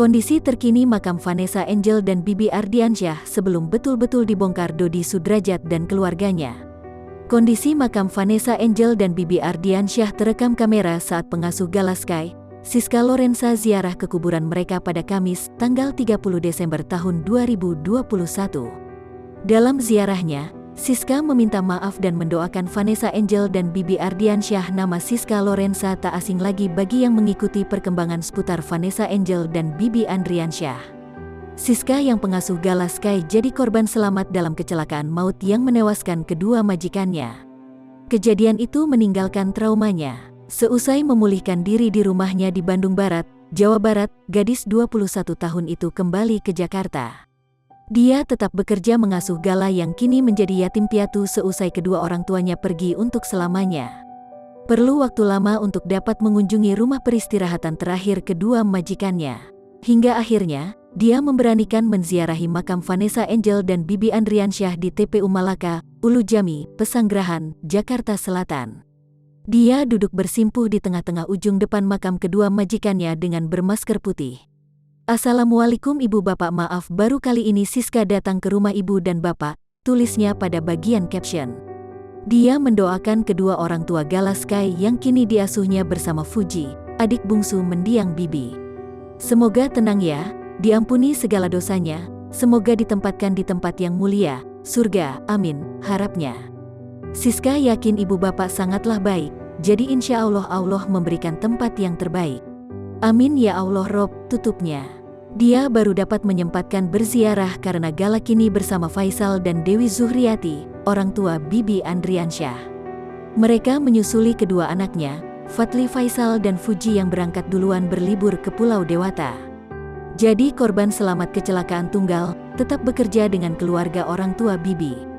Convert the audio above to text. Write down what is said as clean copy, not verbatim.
Kondisi terkini makam Vanessa Angel dan Bibi Ardiansyah sebelum betul-betul dibongkar Dodi Sudrajat dan keluarganya. Kondisi makam Vanessa Angel dan Bibi Ardiansyah terekam kamera saat pengasuh Gala Sky, Siska Lorenza ziarah ke kuburan mereka pada Kamis, tanggal 30 Desember tahun 2021. Dalam ziarahnya, Siska meminta maaf dan mendoakan Vanessa Angel dan Bibi Ardiansyah. Nama Siska Lorenza tak asing lagi bagi yang mengikuti perkembangan seputar Vanessa Angel dan Bibi Ardiansyah. Siska yang pengasuh Gala Sky jadi korban selamat dalam kecelakaan maut yang menewaskan kedua majikannya. Kejadian itu meninggalkan traumanya. Seusai memulihkan diri di rumahnya di Bandung Barat, Jawa Barat, gadis 21 tahun itu kembali ke Jakarta. Dia tetap bekerja mengasuh Gala yang kini menjadi yatim piatu seusai kedua orang tuanya pergi untuk selamanya. Perlu waktu lama untuk dapat mengunjungi rumah peristirahatan terakhir kedua majikannya. Hingga akhirnya, dia memberanikan menziarahi makam Vanessa Angel dan Bibi Ardiansyah di TPU Malaka, Ulu Jami, Pesanggerahan, Jakarta Selatan. Dia duduk bersimpuh di tengah-tengah ujung depan makam kedua majikannya dengan bermasker putih. "Assalamualaikum Ibu Bapak, maaf baru kali ini Siska datang ke rumah Ibu dan Bapak," tulisnya pada bagian caption. Dia mendoakan kedua orang tua Gala Sky yang kini diasuhnya bersama Fuji, adik bungsu mendiang Bibi. "Semoga tenang ya, diampuni segala dosanya, semoga ditempatkan di tempat yang mulia, surga, amin," harapnya. Siska yakin Ibu Bapak sangatlah baik, jadi insya Allah Allah memberikan tempat yang terbaik. "Amin ya Allah Rob," tutupnya. Dia baru dapat menyempatkan berziarah karena Gala kini bersama Faisal dan Dewi Zuhriati, orang tua Bibi Ardiansyah. Mereka menyusuli kedua anaknya, Fadli Faisal dan Fuji yang berangkat duluan berlibur ke Pulau Dewata. Jadi korban selamat kecelakaan tunggal, tetap bekerja dengan keluarga orang tua Bibi.